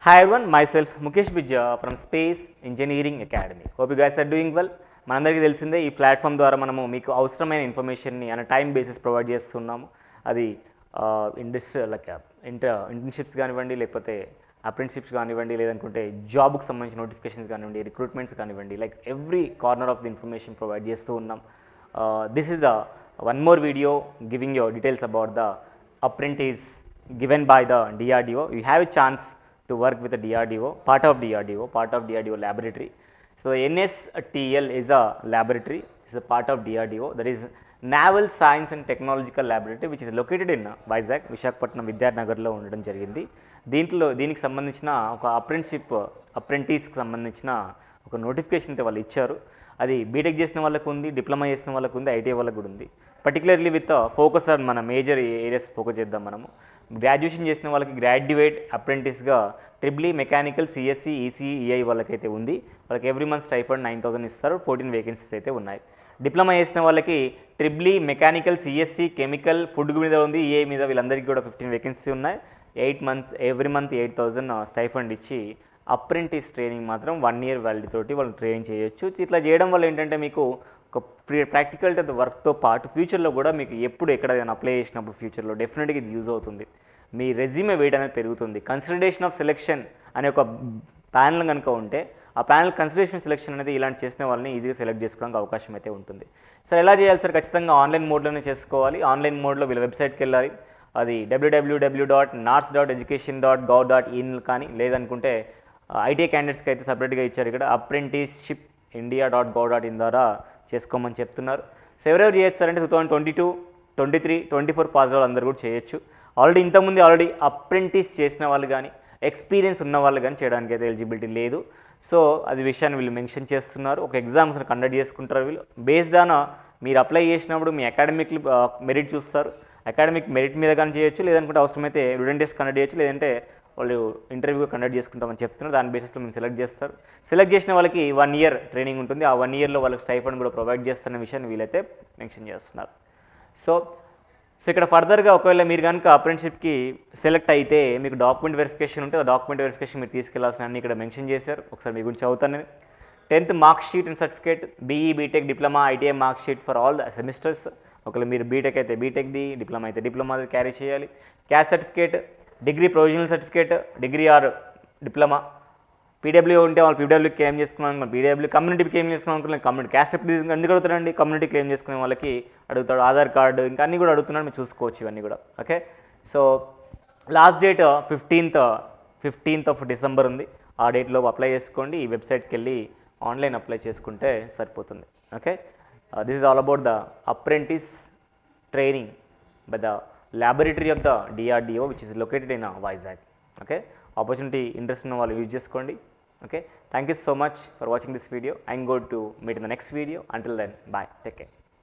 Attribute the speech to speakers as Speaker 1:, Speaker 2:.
Speaker 1: Hi everyone, myself Mukesh Bijja from Space Engineering Academy. Hope you guys are doing well. మనందరికీ తెలిసిందే ఈ platform ద్వారా మనము మీకు అవసరమైన ఇన్ఫర్మేషన్ని అనే టైం బేసిస్ ప్రొవైడ్ చేస్తున్నాము. అది ఇంటర్న్షిప్స్ కానివ్వండి, లేకపోతే అప్రెంటిషిప్స్ కానివ్వండి, లేదనుకుంటే జాబ్కి సంబంధించిన నోటిఫికేషన్స్ కానివ్వండి, రిక్రూట్మెంట్స్ కానివ్వండి, like every corner of the information provide చేస్తూ ఉన్నాం. This is the one more video giving your details about the apprentice given by the DRDO. You have a chance to work with the DRDO, part of DRDO laboratory. So NSTL is a laboratory, is a part of DRDO. That is Naval Science and Technological Laboratory, which is located in Vizag, Visakhapatnam విద్యానగర్లో ఉండడం జరిగింది. దీనికి సంబంధించిన ఒక అప్రెంటిస్కి సంబంధించిన ఒక notification అయితే వాళ్ళు ఇచ్చారు. అది బీటెక్ చేసిన వాళ్ళకు ఉంది, డిప్లొమా చేసిన వాళ్ళకు ఉంది, ఐటీఐ వాళ్ళకు కూడా ఉంది. పర్టికులర్లీ విత్ ఫోకస్ ఆన్ మన మేజర్ ఏరియాస్ ఫోకస్ చేద్దాం. మనము గ్రాడ్యుయేషన్ చేసిన వాళ్ళకి గ్రాడ్యుయేట్ అప్రెంటిస్గా triple mechanical, CSC, EC, EI వాళ్ళకైతే ఉంది. వాళ్ళకి ఎవ్రీ మంత్ స్టైఫండ్ 9,000 ఇస్తారు. 14 వేకెన్సీస్ అయితే ఉన్నాయి. డిప్లొమా చేసిన వాళ్ళకి triple mechanical, CSC, chemical, food మీద ఉంది, ఈఐ మీద వీళ్ళందరికీ కూడా 15 వేకెన్సీ ఉన్నాయి. 8 months ఎవ్రీ మంత్ 8,000 స్టైఫండ్ ఇచ్చి అప్రెంటిస్ ట్రైనింగ్ మాత్రం 1 year వ్యాలిడిటీ తోటి వాళ్ళు ట్రైనింగ్ చేయొచ్చు. ఇట్లా చేయడం వల్ల ఏంటంటే మీకు ఒక ప్రాక్టికల్ వర్క్తో పాటు ఫ్యూచర్లో కూడా మీకు ఎప్పుడు ఎక్కడైనా అప్లై చేసినప్పుడు ఫ్యూచర్లో డెఫినెట్గా ఇది యూజ్ అవుతుంది. మీ రెజ్యూమే వెయిట్ అనేది పెరుగుతుంది. కన్సిడరేషన్ ఆఫ్ సెలెక్షన్ అనే ఒక ప్యానల్ కనుక ఉంటే ఆ ప్యానల్ కన్సిడరేషన్ సెలెక్షన్ అనేది ఇలాంటి చేసిన వాళ్ళని ఈజీగా సెలెక్ట్ చేసుకోవడానికి అవకాశం అయితే ఉంటుంది. సార్ ఎలా చేయాలి సార్? ఖచ్చితంగా ఆన్లైన్ మోడ్లోనే చేసుకోవాలి. ఆన్లైన్ మోడ్లో వీళ్ళ వెబ్సైట్కి వెళ్ళాలి. అది www.nars.education.gov.in కానీ లేదనుకుంటే ఐటీఐ క్యాండిడేట్స్కి అయితే సపరేట్గా ఇచ్చారు. ఇక్కడ అప్రెంటిస్షిప్ india.gov.in ద్వారా చేసుకోమని చెప్తున్నారు. సో ఎవరెవరు చేస్తారంటే 2022, 23, 24 పాస్ వాళ్ళు అందరూ కూడా చేయొచ్చు. ఆల్రెడీ అప్రెంటిస్ చేసిన వాళ్ళు కానీ ఎక్స్పీరియన్స్ ఉన్న వాళ్ళు కానీ చేయడానికి అయితే ఎలిజిబిలిటీ లేదు. సో అది విషయాన్ని వీళ్ళు మెన్షన్ చేస్తున్నారు. ఒక ఎగ్జామ్స్ కండక్ట్ చేసుకుంటారు వీళ్ళు. బేస్డ్ ఆన్ మీరు అప్లై చేసినప్పుడు మీ అకాడమిక్ మెరిట్ చూస్తారు. అకాడమిక్ మెరిట్ మీద కానీ చేయొచ్చు, లేదనుకుంటే అవసరమైతే రిటన్ టెస్ట్ కండక్ట్ చేయొచ్చు, లేదంటే వాళ్ళు ఇంటర్వ్యూ కండక్ట్ చేసుకుంటామని చెప్తున్నారు. దాని బేసిస్లో మేము సెలెక్ట్ చేస్తారు. సెలెక్ట్ చేసిన వాళ్ళకి 1 year ట్రైనింగ్ ఉంటుంది. ఆ 1 yearలో వాళ్ళకి స్టైఫండ్ కూడా ప్రొవైడ్ చేస్తున్న విషయాన్ని వీళ్ళైతే మెన్షన్ చేస్తున్నారు. సో ఇక్కడ ఫర్దర్గా ఒకవేళ మీరు కనుక అప్రెంటిస్షిప్కి సెలెక్ట్ అయితే మీకు డాక్యుమెంట్ వెరిఫికేషన్ ఉంటే ఆ డాక్యుమెంట్ వెరిఫికేషన్ మీరు తీసుకెళ్లాల్సిన అన్ని ఇక్కడ మెన్షన్ చేశారు. ఒకసారి మీ గురించి చదువుతాను. 10th mark sheet and certificate, BE, BTech, diploma, ITI mark sheet for all the semesters. ఒకవేళ మీరు బీటెక్ అయితే బీటెక్ది, డిప్లొమా అయితే డిప్లొమాది క్యారీ చేయాలి. Caste certificate, degree provisional certificate, degree or diploma. PW ఉంటే వాళ్ళు పీడబ్ల్యూ క్లెయిమ్ చేసుకున్నాను, పీడబ్ల్యూ కమ్యూనిటీ క్లెయిమ్ చేసుకున్నాను అనుకున్నాను. కమ్యూనిటీ క్యాస్ట్ ఎందుకు అడుగుతారండి? కమ్యూనిటీ క్లెయిమ్ చేసుకునే వాళ్ళకి అడుగుతాడు. ఆధార్ కార్డు ఇంకా అన్నీ కూడా అడుగుతున్నాడు. మీరు చూసుకోవచ్చు ఇవన్నీ కూడా. Okay, so last date 15th of December ఉంది. ఆ డేట్లో అప్లై చేసుకోండి. ఈ వెబ్సైట్కి వెళ్ళి ఆన్లైన్ అప్లై చేసుకుంటే సరిపోతుంది. Okay, this is all about the apprentice training by the laboratory of the DRDO, which is located in Vizag. Okay, opportunity interest ఉన్న వాళ్ళు యూజ్ చేసుకోండి. Okay, thank you so much for watching this video. I'm going to meet in the next video. Until then, bye, take care.